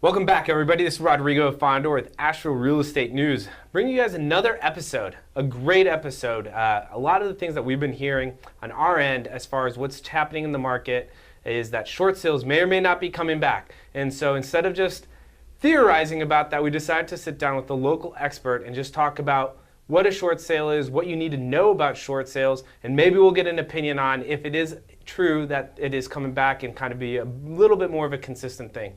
Welcome back, everybody. This is Rodrigo Fondor with Asheville Real Estate News. Bringing you guys another episode, a great episode. A lot of the things that we've been hearing on our end as far as what's happening in the market is that short sales may or may not be coming back. And so instead of just theorizing about that, we decided to sit down with a local expert and just talk about what a short sale is, what you need to know about short sales, and maybe we'll get an opinion on if it is true that it is coming back and kind of be a little bit more of a consistent thing.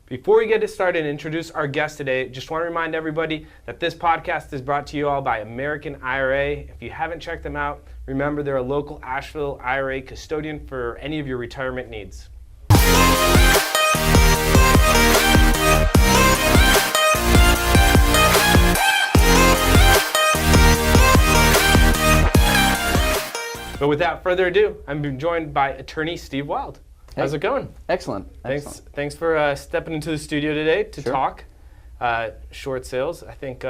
Before we get started and introduce our guest today, just want to remind everybody that this podcast is brought to you all by American IRA. If you haven't checked them out, remember they're a local Asheville IRA custodian for any of your retirement needs. But without further ado, I'm joined by attorney Steve Wilde. How's it going? Excellent. Thanks for stepping into the studio today to Sure. talk short sales. I think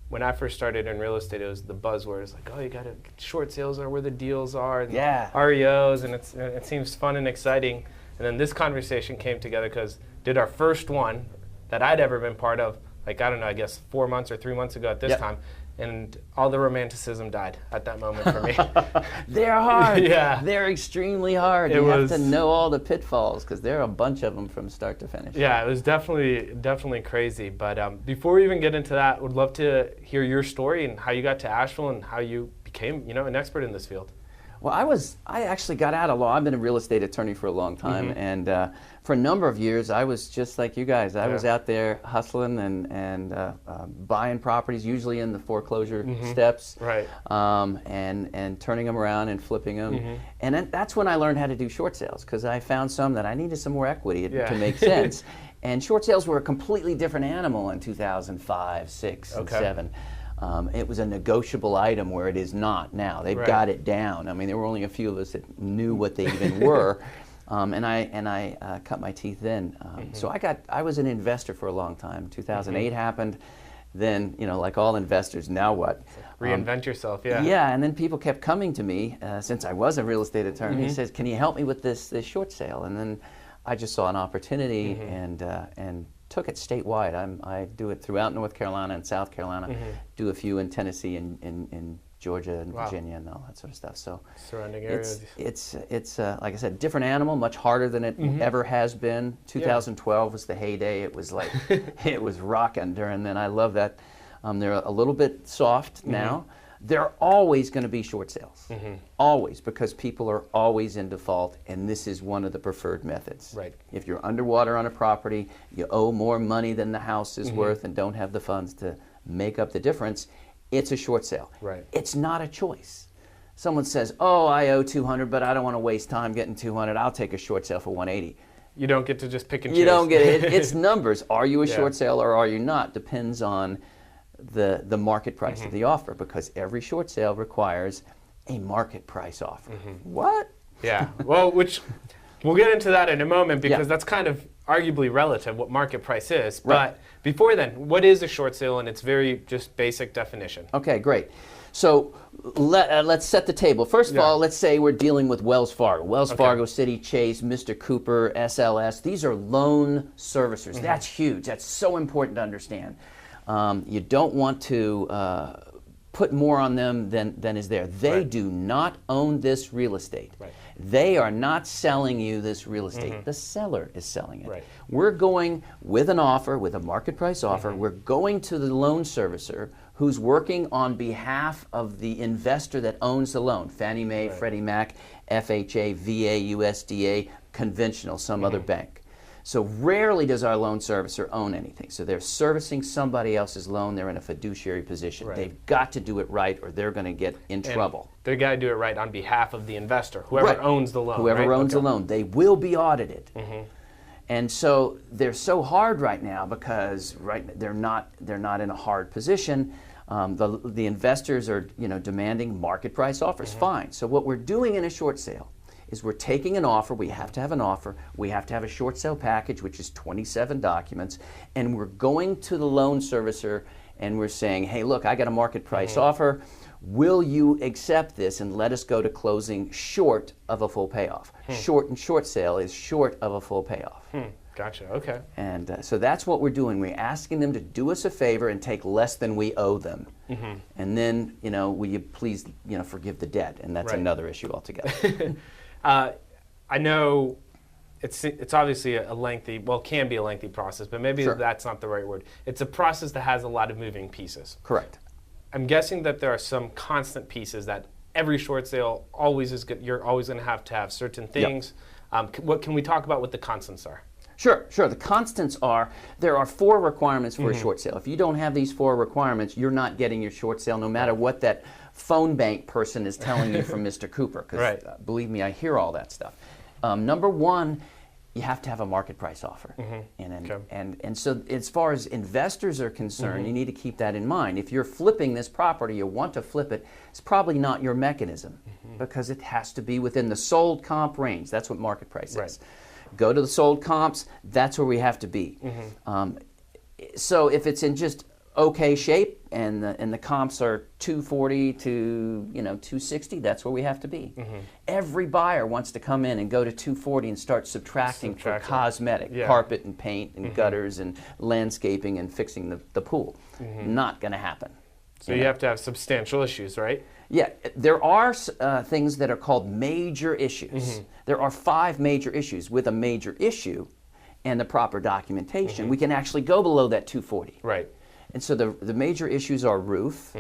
when I first started in real estate, it was the buzzword. It's like, oh, you got to short sales are where the deals are, and REOs, and it seems fun and exciting. And then this conversation came together because did our first one that I'd ever been part of, like, I don't know, I guess 4 months or 3 months ago at this time. And all the romanticism died at that moment for me. They're hard. Yeah. They're extremely hard. You have to know all the pitfalls because there are a bunch of them from start to finish. Yeah, it was definitely crazy. But before we even get into that, would love to hear your story and how you got to Asheville and how you became, an expert in this field. Well, I actually got out of law. I've been a real estate attorney for a long time, and for a number of years, I was just like you guys. I was out there hustling and buying properties, usually in the foreclosure steps, right? And turning them around and flipping them. And that's when I learned how to do short sales because I found some that I needed some more equity to make sense. And short sales were a completely different animal in 2005, 6, and 7. It was a negotiable item where it is not now. They've got it down. I mean, there were only a few of us that knew what they even were, and I cut my teeth then. So I was an investor for a long time. 2008 happened. Then, like all investors, now what? Reinvent yourself, yeah. Yeah, and then people kept coming to me since I was a real estate attorney. He says, "Can you help me with this short sale?" And then I just saw an opportunity and took it statewide. I do it throughout North Carolina and South Carolina. Do a few in Tennessee and Georgia and Virginia and all that sort of stuff. So surrounding areas. It's like I said, different animal, much harder than it ever has been. 2012 was the heyday. It was like it was rocking during then. I love that. They're a little bit soft now. There are always going to be short sales, always, because people are always in default, and this is one of the preferred methods. Right. If you're underwater on a property, you owe more money than the house is worth and don't have the funds to make up the difference, it's a short sale. Right. It's not a choice. Someone says, oh, I owe $200, but I don't want to waste time getting $200. I'll take a short sale for $180. You don't get to just pick and choose. You don't get it. It's numbers. Are you a short sale or are you not? Depends on the market price of the offer, because every short sale requires a market price offer. What? Yeah, well, which we'll get into that in a moment because that's kind of arguably relative what market price is. But before then, what is a short sale in its very just basic definition? Okay, great. So let's set the table. First of all, let's say we're dealing with Wells Fargo. Wells Fargo, City, Chase, Mr. Cooper, SLS. These are loan servicers. That's huge. That's so important to understand. You don't want to put more on them than is there. They do not own this real estate. They are not selling you this real estate. The seller is selling it. We're going with an offer, with a market price offer. We're going to the loan servicer who's working on behalf of the investor that owns the loan. Fannie Mae, Freddie Mac, FHA, VA, USDA, conventional, some other bank. So rarely does our loan servicer own anything. So they're servicing somebody else's loan. They're in a fiduciary position. They've got to do it right or they're going to get in trouble. They've got to do it right on behalf of the investor, whoever owns the loan. Whoever owns the loan. They will be audited. And so they're so hard right now because they're not in a hard position. The investors are demanding market price offers. Fine. So what we're doing in a short sale is we're taking an offer. We have to have an offer. We have to have a short sale package, which is 27 documents, and we're going to the loan servicer and we're saying, hey, look, I got a market price offer. Will you accept this and let us go to closing short of a full payoff? Short and short sale is short of a full payoff. Gotcha. Okay. And so that's what we're doing. We're asking them to do us a favor and take less than we owe them. And then, will you please, forgive the debt? And that's another issue altogether. I know it's obviously a lengthy, can be a lengthy process, but maybe that's not the right word. It's a process that has a lot of moving pieces. Correct. I'm guessing that there are some constant pieces that every short sale always is good. You're always going to have certain things. What can we talk about what the constants are? Sure. The constants are, there are 4 requirements for a short sale. If you don't have these 4 requirements, you're not getting your short sale no matter what that phone bank person is telling you from Mr. Cooper. Because believe me, I hear all that stuff. Number 1, you have to have a market price offer. And so as far as investors are concerned, you need to keep that in mind. If you're flipping this property, you want to flip it, it's probably not your mechanism because it has to be within the sold comp range. That's what market price is. Go to the sold comps, that's where we have to be. So if it's in just okay shape and the comps are 240 to 260, that's where we have to be. Every buyer wants to come in and go to 240 and start subtracting for cosmetic, carpet and paint and gutters and landscaping and fixing the pool. Not going to happen. So you have to have substantial issues, right? Yeah, there are things that are called major issues. There are 5 major issues. With a major issue and the proper documentation, we can actually go below that 240. Right. And so the major issues are roof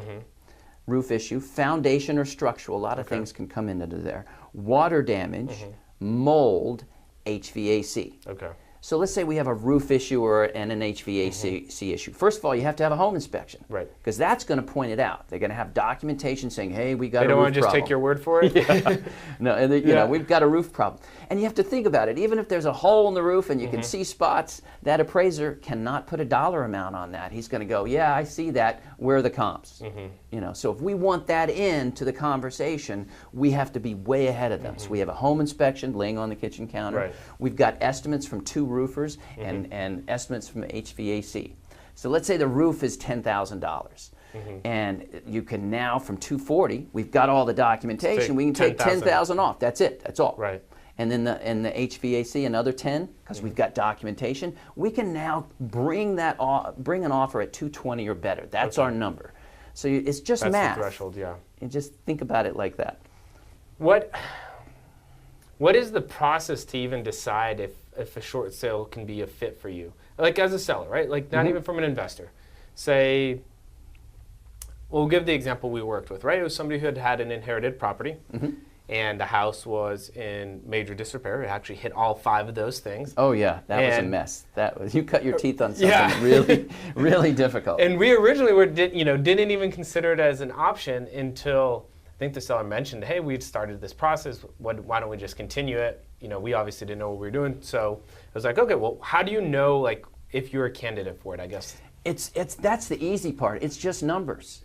issue, foundation or structural. A lot of things can come into there. Water damage, mold, HVAC. Okay. So let's say we have a roof issue and an HVAC issue. First of all, you have to have a home inspection. Right. Because that's going to point it out. They're going to have documentation saying, hey, we got a roof problem. They don't want to just take your word for it? No, and you know, we've got a roof problem. And you have to think about it. Even if there's a hole in the roof and you can see spots, that appraiser cannot put a dollar amount on that. He's going to go, yeah, I see that. Where are the comps? You know, so if we want that into the conversation, we have to be way ahead of them. So we have a home inspection laying on the kitchen counter. Right. We've got estimates from 2 roofers and estimates from HVAC. So let's say the roof is $10,000. And you can now, from 240, we've got all the documentation. We can take 10,000 off. That's it. That's all. Right. And then the HVAC another 10 because we've got documentation. We can now bring an offer at 220 or better. That's our number. So it's just math. That's the threshold. Yeah. And just think about it like that. What is the process to even decide if a short sale can be a fit for you? Like as a seller, right? Like not even from an investor. Say, we'll give the example we worked with, right? It was somebody who had an inherited property and the house was in major disrepair. It actually hit all 5 of those things. Oh yeah, that was a mess. You cut your teeth on something really, really difficult. And we originally didn't even consider it as an option until I think the seller mentioned, hey, we'd started this process. Why don't we just continue it? You know, we obviously didn't know what we were doing. So I was like, okay, well, how do you know like if you're a candidate for it, I guess? That's the easy part. It's just numbers.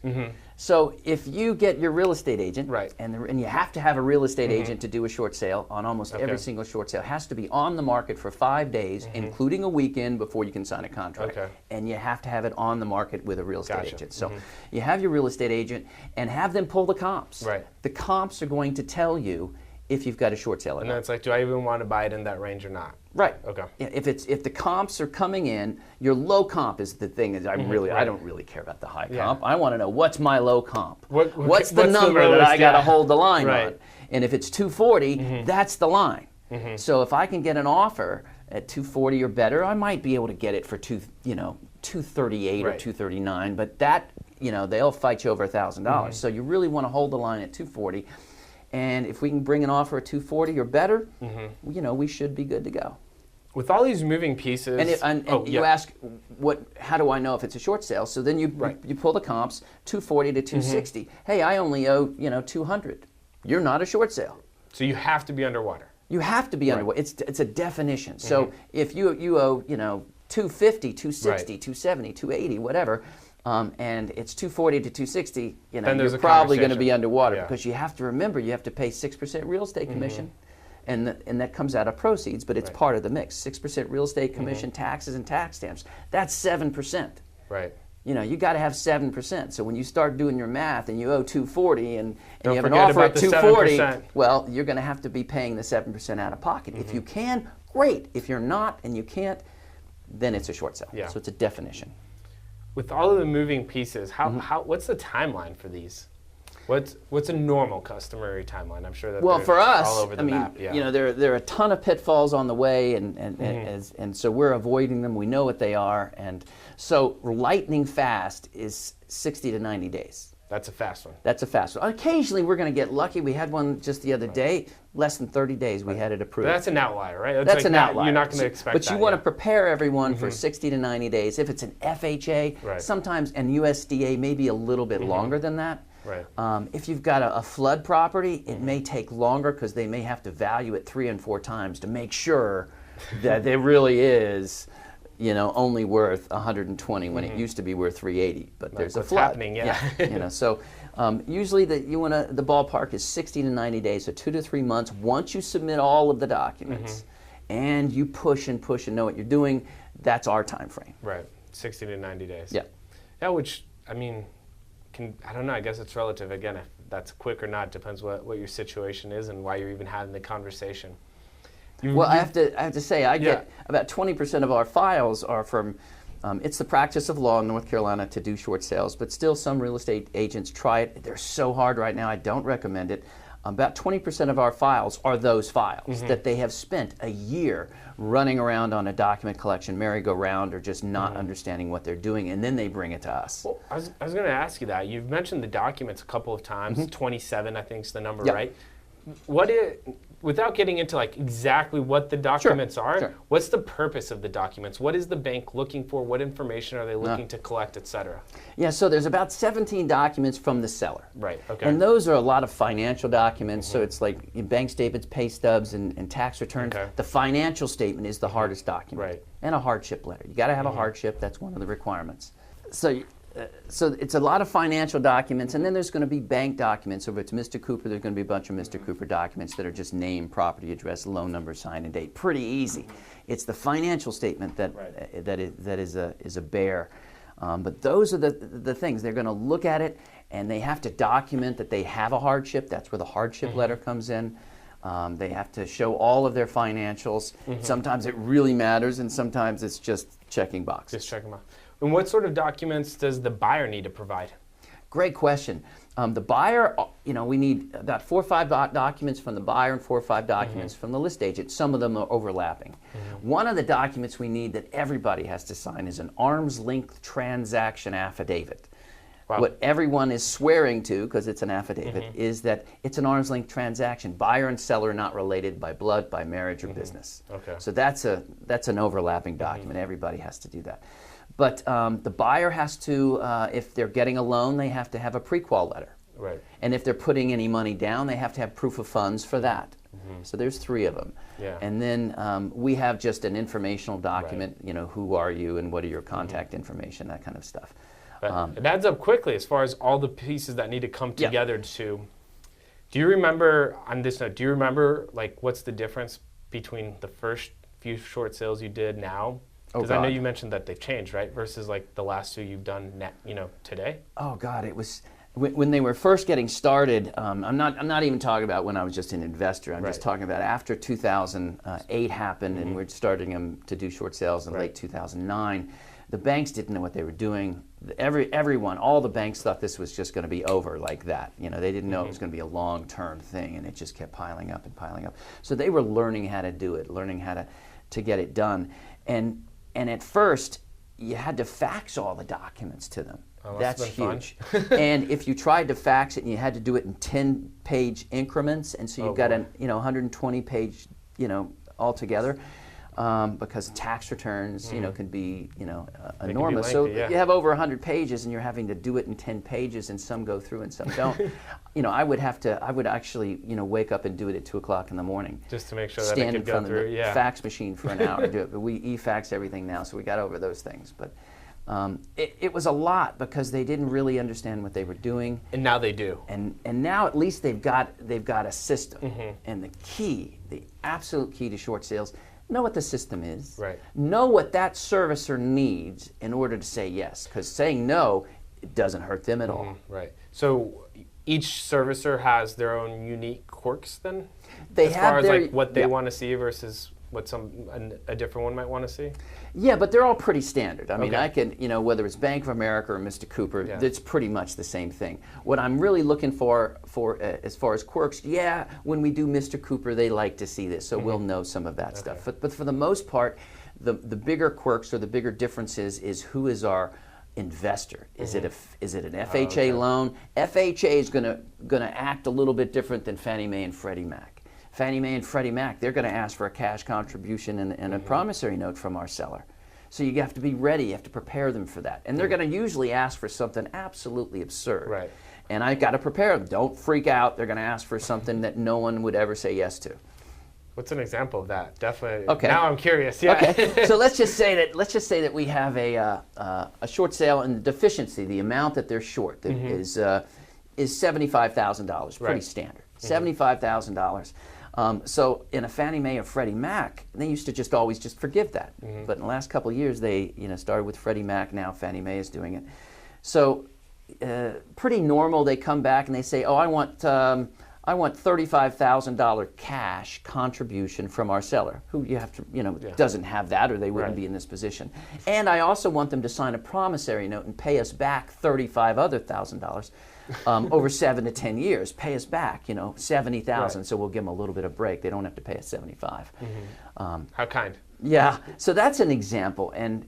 So if you get your real estate agent, and you have to have a real estate agent to do a short sale on almost every single short sale, has to be on the market for 5 days, including a weekend before you can sign a contract. And you have to have it on the market with a real estate agent. So you have your real estate agent and have them pull the comps. The comps are going to tell you if you've got a short sale or not. And then it's like, do I even want to buy it in that range or not? Right. Okay. If the comps are coming in, your low comp is the thing. I don't really care about the high comp. I want to know what's my low comp. What's the number that I got to hold the line on? And if it's 240, that's the line. So if I can get an offer at 240 or better, I might be able to get it for 238 or 239. But that they'll fight you over $1,000. So you really want to hold the line at 240. And if we can bring an offer at 240 or better, we should be good to go. With all these moving pieces, and you ask, how do I know if it's a short sale? So then you pull the comps, 240 to 260. Hey, I only owe 200. You're not a short sale. So you have to be underwater. You have to be underwater. It's a definition. So if you owe 250, 260, 270, 280, whatever. And it's 240 to 260, you're probably going to be underwater because you have to remember you have to pay 6% real estate commission, and that comes out of proceeds, but it's part of the mix. 6% real estate commission, taxes and tax stamps. That's 7%. Right. You got to have 7%. So when you start doing your math and you owe 240 and you have an offer at 240, well, you're going to have to be paying the 7% out of pocket. If you can great. If you're not and you can't, then it's a short sale. Yeah. So it's a definition. With all of the moving pieces, what's the timeline for these? What's a normal customary timeline? I'm sure that well, for us, all over the map. Yeah. You know, there are a ton of pitfalls on the way, and so we're avoiding them. We know what they are, and so lightning fast is 60 to 90 days. That's a fast one. That's a fast one. Occasionally, we're going to get lucky. We had one just the other day. Less than 30 days, we had it approved. But that's an outlier, right? That's an outlier. You're not going to expect that. But you want to prepare everyone for 60 to 90 days. If it's an FHA, sometimes, and USDA, maybe a little bit longer than that. Right. If you've got a flood property, it may take longer because they may have to value it 3 and 4 times to make sure that it really is, you know, only worth 120 when it used to be worth 380. But there's a flood. Happening, yeah. You know, so usually the ballpark is 60 to 90 days, so 2 to 3 months. Once you submit all of the documents and you push and know what you're doing, that's our time frame. Right. 60 to 90 days. Yeah. Yeah, which I mean. I don't know, I guess it's relative. Again, if that's quick or not, depends what your situation is and why you're even having the conversation. I have to say, I get about 20% of our files are from, it's the practice of law in North Carolina to do short sales, but still some real estate agents try it. They're so hard right now, I don't recommend it. About 20% of our files are those files that they have spent a year running around on a document collection merry-go-round or just not understanding what they're doing, and then they bring it to us. Well, I was going to ask you that. You've mentioned the documents a couple of times. 27, I think, is the number, right? Without getting into like exactly what the documents are, what's the purpose of the documents? What is the bank looking for? What information are they looking to collect, et cetera? Yeah, so there's about 17 documents from the seller. Right, okay. And those are a lot of financial documents, so it's like bank statements, pay stubs, and tax returns. Okay. The financial statement is the hardest document. Right. And a hardship letter. You got to have a hardship, that's one of the requirements. So it's a lot of financial documents, and then there's going to be bank documents. So if it's Mr. Cooper, there's going to be a bunch of Mr. Cooper documents that are just name, property address, loan number, sign and date. Pretty easy. It's the financial statement that is a bear. But those are the things. They're going to look at it, and they have to document that they have a hardship. That's where the hardship letter comes in. They have to show all of their financials. Sometimes it really matters, and sometimes it's just checking boxes. Just checking boxes. And what sort of documents does the buyer need to provide? Great question. The buyer, we need about 4 or 5 documents from the buyer and 4 or 5 documents from the list agent. Some of them are overlapping. One of the documents we need that everybody has to sign is an arm's length transaction affidavit. Wow. What everyone is swearing to, because it's an affidavit, is that it's an arm's length transaction. Buyer and seller not related by blood, by marriage, or business. Okay. So that's an overlapping document. Everybody has to do that. But the buyer has to, if they're getting a loan, they have to have a pre-qual letter. Right. And if they're putting any money down, they have to have proof of funds for that. So there's 3 of them. Yeah. And then we have just an informational document, who are you and what are your contact information, that kind of stuff. But it adds up quickly as far as all the pieces that need to come together to. Do you remember, on this note, like what's the difference between the first few short sales you did now? Because I know you mentioned that they've changed, right? Versus like the last 2 you've done, today. Oh God, it was when they were first getting started. I'm not even talking about when I was just an investor. I'm just talking about after 2008 happened, and we're starting them to do short sales in late 2009. The banks didn't know what they were doing. Everyone, all the banks thought this was just going to be over like that. They didn't know it was going to be a long-term thing, and it just kept piling up and piling up. So they were learning how to do it, learning how to get it done. And at first, you had to fax all the documents to them. Oh, that's huge. And if you tried to fax it, and you had to do it in 10-page increments, and so you've got a 120-page altogether. Because tax returns, can be, enormous. Lengthy, so you have over 100 pages, and you're having to do it in 10 pages, and some go through and some don't. I would actually, wake up and do it at 2 o'clock in the morning. Just to make sure that it could go through. Stand in front of the fax machine for an hour and do it. But we e-fax everything now, so we got over those things. But it was a lot because they didn't really understand what they were doing. And now they do. And now at least they've got a system. And the absolute key to short sales. Know what the system is. Right. Know what that servicer needs in order to say yes. Because saying no, it doesn't hurt them at all. Right. So each servicer has their own unique quirks then? As far as like what they want to see versus what a different one might want to see? Yeah, but they're all pretty standard. I mean, I can, whether it's Bank of America or Mr. Cooper, it's pretty much the same thing. What I'm really looking for as far as quirks, when we do Mr. Cooper, they like to see this, so we'll know some of that stuff. But for the most part, the bigger quirks or the bigger differences is who is our investor. Is it an FHA loan? FHA is going to act a little bit different than Fannie Mae and Freddie Mac. Fannie Mae and Freddie Mac, they're going to ask for a cash contribution and a promissory note from our seller. So you have to be ready, you have to prepare them for that. And they're going to usually ask for something absolutely absurd. Right. And I've got to prepare them. Don't freak out. They're going to ask for something that no one would ever say yes to. What's an example of that? Definitely. Okay. Now I'm curious. Yeah. Okay. So let's just say that we have a short sale and the deficiency, the amount that they're short, that is $75,000. Pretty standard. $75,000. So in a Fannie Mae or Freddie Mac, they used to always forgive that. But in the last couple of years, they started with Freddie Mac. Now Fannie Mae is doing it. So pretty normal. They come back and they say, "Oh, I want $35,000 cash contribution from our seller," who doesn't have that, or they wouldn't be in this position. And I also want them to sign a promissory note and pay us back $35,000 over 7 to 10 years. Pay us back, $70,000. So we'll give them a little bit of break. They don't have to pay us $75,000. How kind. Yeah. So that's an example, and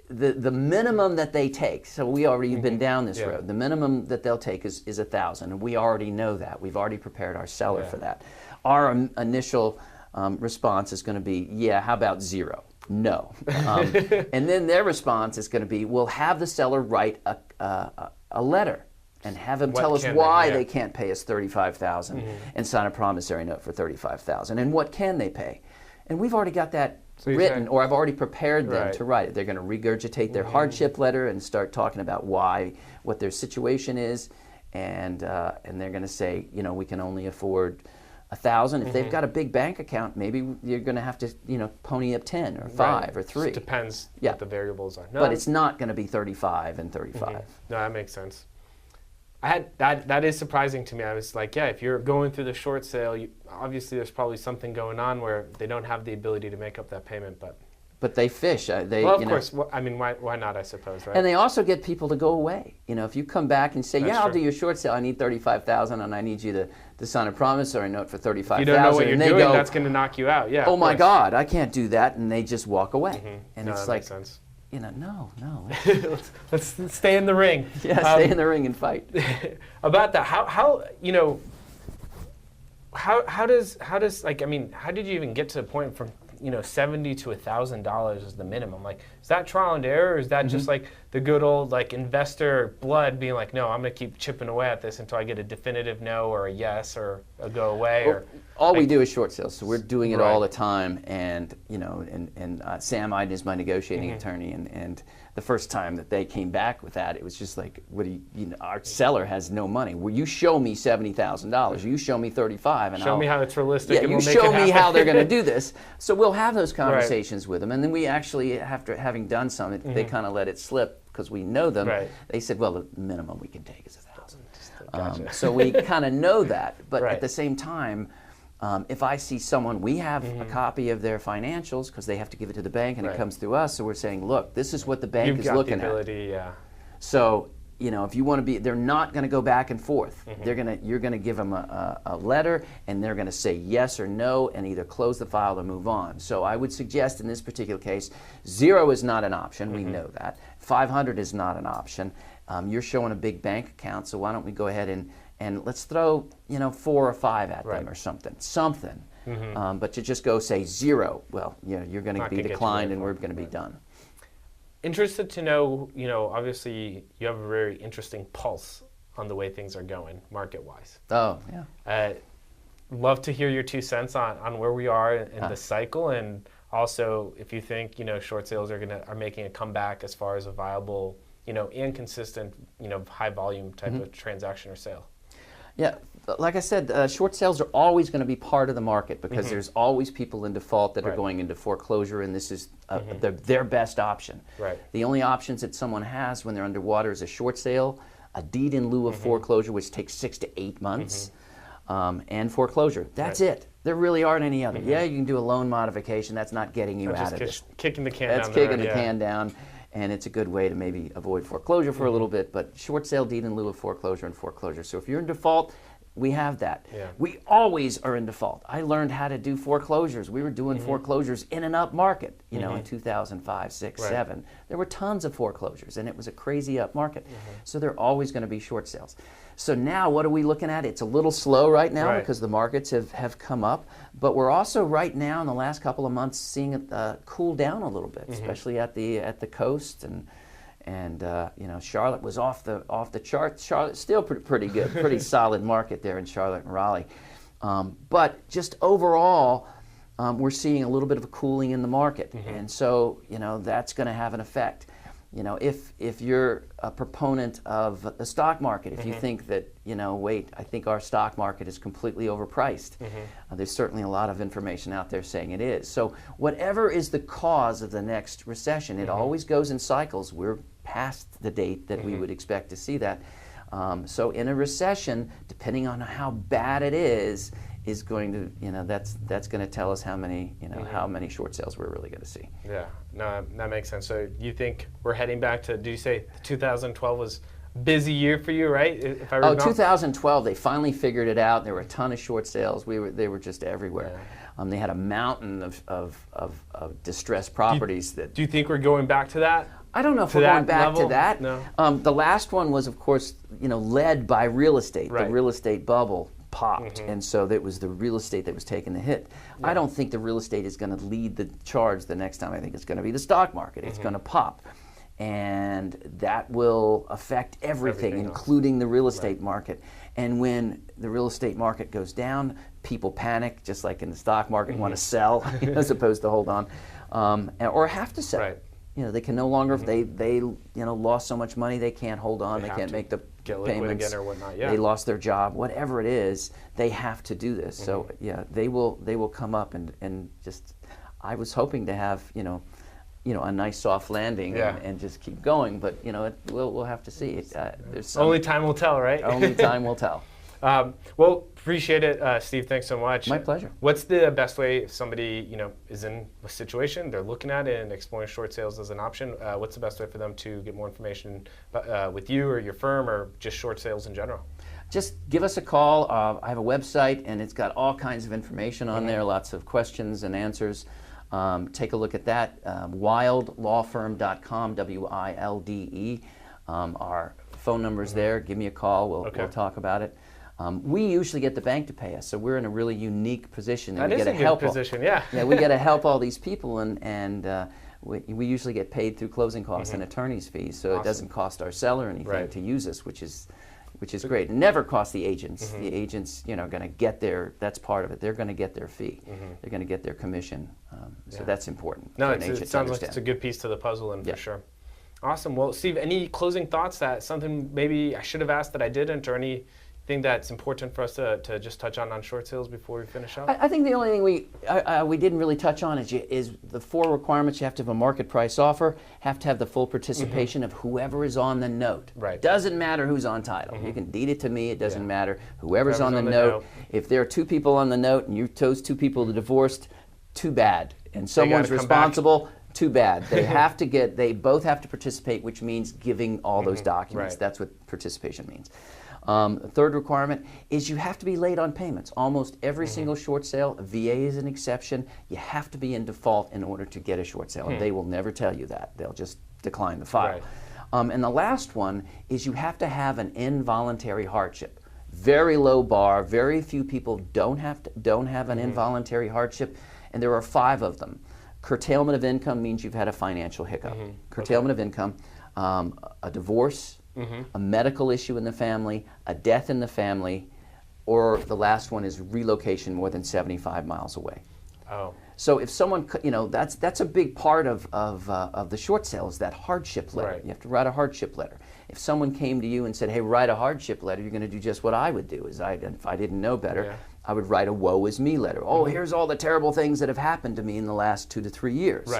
the minimum that they take. So we already been down this road. The minimum that they'll take is $1,000, and we already know that. We've already prepared our seller for that. Our initial response is going to be, how about zero? No. And then their response is going to be, we'll have the seller write a letter and have them tell us why they can't pay us $35,000 and sign a promissory note for $35,000. And what can they pay? And we've already got that written, or I've already prepared them to write it. They're going to regurgitate their hardship letter and start talking about what their situation is, and they're going to say, we can only afford $1,000. If they've got a big bank account, maybe you're going to have to, pony up 10 or 5 or 3. It depends what the variables are. No, but it's not going to be 35 and 35. No, that makes sense. That is surprising to me. I was like, if you're going through the short sale, obviously there's probably something going on where they don't have the ability to make up that payment, but they fish. Of course. I mean, why not? I suppose, right? And they also get people to go away. If you come back and say, I'll do your short sale. I need $35,000, and I need you to sign a promissory note for $35,000. You don't know what you're doing. That's going to knock you out. Yeah. Oh my God, I can't do that, and they just walk away. And no, it's that like, makes sense. No. let's stay in the ring. Yeah, stay in the ring and fight. About that, how did you even get to the point from $70 to $1,000 is the minimum? Like, is that trial and error, or is that just like the good old investor blood being like, no, I'm going to keep chipping away at this until I get a definitive no or a yes or a go away? Or all we do is short sales, so we're doing it all the time. And Sam Iden is my negotiating attorney, and the first time that they came back with that, it was just like, our seller has no money. Well, you show me $70,000, you show me $35,000, and show me how it's realistic. Yeah, and you show me how they're going to do this. So we'll have those conversations with them, and then we actually, after having done some, they kind of let it slip because we know them. They said, well, the minimum we can take is $1,000. Gotcha. So we kind of know that, but at the same time, if I see someone, we have a copy of their financials because they have to give it to the bank, and it comes through us. So we're saying, look, this is what the bank is looking at. So if you want to be, they're not going to go back and forth. You're going to give them a letter, and they're going to say yes or no, and either close the file or move on. So I would suggest in this particular case, 0 is not an option. We know that. 500 is not an option. You're showing a big bank account, so why don't we go ahead and let's throw 4 or 5 at them or something. But to just go say 0, well, you're going to be declined, and we're going to be done. Interested to know, obviously you have a very interesting pulse on the way things are going market-wise. Oh, yeah. Love to hear your 2 cents on where we are in the cycle, and also if you think, short sales are making a comeback as far as a viable, and consistent, high volume type of transaction or sale. Yeah, like I said, short sales are always going to be part of the market because there's always people in default that are going into foreclosure, and this is their best option. The only options that someone has when they're underwater is a short sale, a deed in lieu of foreclosure, which takes 6 to 8 months, and foreclosure. That's it. There really aren't any other. Yeah, you can do a loan modification. That's not getting you out of this. Kicking the can That's down kicking the can down, and it's a good way to maybe avoid foreclosure for a little bit, but short sale deed in lieu of foreclosure and foreclosure. So if you're in default, we have that. Yeah. We always are in default. I learned how to do foreclosures. We were doing foreclosures in an up market, you know, in 2005, 6, 7. There were tons of foreclosures, and it was a crazy up market. So there are always going to be short sales. So now what are we looking at? It's a little slow right now because the markets have come up, but we're also right now in the last couple of months seeing it cool down a little bit, especially at the coast, and you know, Charlotte was off the charts. Charlotte's still pretty good, pretty solid market there in Charlotte and Raleigh, but just overall we're seeing a little bit of a cooling in the market, and so you know that's going to have an effect. You know, if you're a proponent of the stock market, if you think that, you know, wait, I think our stock market is completely overpriced, there's certainly a lot of information out there saying it is. So whatever is the cause of the next recession, it always goes in cycles. We're past the date that we would expect to see that. So in a recession, depending on how bad it is going to, you know, that's going to tell us how many, you know, how many short sales we're really going to see. Yeah, no, that makes sense. So you think we're heading back to, do you say 2012 was a busy year for you, right? If I remember. 2012, they finally figured it out. There were a ton of short sales. They were just everywhere. They had a mountain of distressed properties. Do you think we're going back to that? I don't know if we're going back to that. No. The last one was, of course, you know, led by real estate. The real estate bubble popped, and so it was the real estate that was taking the hit. I don't think the real estate is going to lead the charge the next time. I think it's going to be the stock market. It's going to pop, and that will affect everything including the real estate market. And when the real estate market goes down, people panic, just like in the stock market, want to sell as opposed to hold on, or have to sell. You know, they can no longer, if they you know, lost so much money, they can't hold on, they can't make the payments, again or whatnot. They lost their job, whatever it is, they have to do this. So yeah, they will come up, and just, I was hoping to have, you know, a nice soft landing and just keep going, but you know, we'll have to see. Only time will tell, right? Only time will tell. Well, appreciate it, Steve. Thanks so much. My pleasure. What's the best way if somebody, you know, is in a situation, they're looking at it and exploring short sales as an option? What's the best way for them to get more information with you or your firm, or just short sales in general? Just give us a call. I have a website, and it's got all kinds of information on there, lots of questions and answers. Take a look at that. WildeLawFirm.com, WILDE. Our phone number's there. Give me a call. We'll talk about it. We usually get the bank to pay us, so we're in a really unique position. That is a good position, yeah. Yeah, we got to help all these people, and we usually get paid through closing costs and attorney's fees, so it doesn't cost our seller anything to use us, which is great. It never costs the agents. The agents, you know, are going to get their, that's part of it. They're going to get their fee. They're going to get their commission. So that's important. No, it sounds like it's a good piece to the puzzle, and for sure. Awesome. Well, Steve, any closing thoughts, that something maybe I should have asked that I didn't, or anything that's important for us to just touch on short sales before we finish up? I think the only thing we didn't really touch on is the 4 requirements. You have to have a market price offer, have to have the full participation of whoever is on the note. Doesn't matter who's on title. You can deed it to me, it doesn't matter. Whoever's on the note. If there are 2 people on the note and you chose 2 people to divorced, too bad. And someone's responsible, too bad. They both have to participate, which means giving all those documents. That's what participation means. The third requirement is you have to be late on payments. Almost every single short sale, VA is an exception, you have to be in default in order to get a short sale. And they will never tell you that. They'll just decline the file. And the last one is you have to have an involuntary hardship. Very low bar. Very few people don't have an involuntary hardship, and there are 5 of them. Curtailment of income means you've had a financial hiccup. Curtailment of income, a divorce, a medical issue in the family, a death in the family, or the last one is relocation more than 75 miles away. So if someone, you know, that's a big part of the short sale, is that hardship letter. You have to write a hardship letter. If someone came to you and said, hey, write a hardship letter, you're going to do just what I would do. If I didn't know better, I would write a woe is me letter. Oh, here's all the terrible things that have happened to me in the last 2 to 3 years.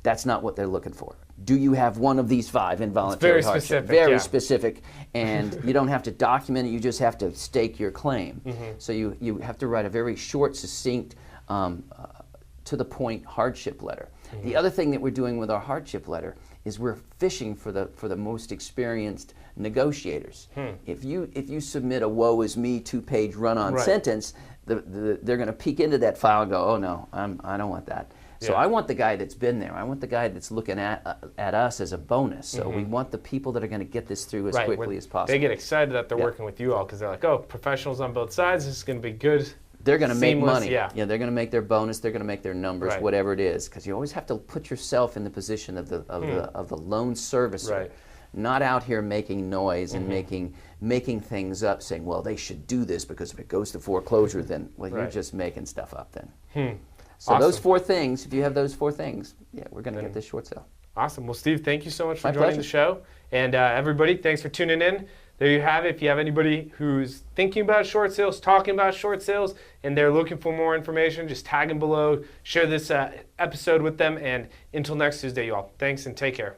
That's not what they're looking for. Do you have one of these 5 involuntary very hardship? specific, Very yeah. specific, and you don't have to document it, you just have to stake your claim. So you have to write a very short, succinct, to the point hardship letter. The other thing that we're doing with our hardship letter is we're fishing for the most experienced negotiators. If you submit a woe is me 2-page run-on sentence, they're going to peek into that file and go, oh no, I don't want that. So I want the guy that's been there. I want the guy that's looking at us as a bonus. So we want the people that are going to get this through as quickly as possible. They get excited that they're working with you all because they're like, oh, professionals on both sides, this is going to be good. They're going to make money. Yeah. They're going to make their bonus. They're going to make their numbers, whatever it is. Because you always have to put yourself in the position of the loan servicer, not out here making noise and making things up, saying, well, they should do this because if it goes to foreclosure, then you're just making stuff up then. So those 4 things, if you have those 4 things, we're going to get this short sale. Awesome. Well, Steve, thank you so much for My joining pleasure. the show. And everybody, thanks for tuning in. There you have it. If you have anybody who's thinking about short sales, talking about short sales, and they're looking for more information, just tag them below, share this episode with them, and until next Tuesday, you all. Thanks and take care.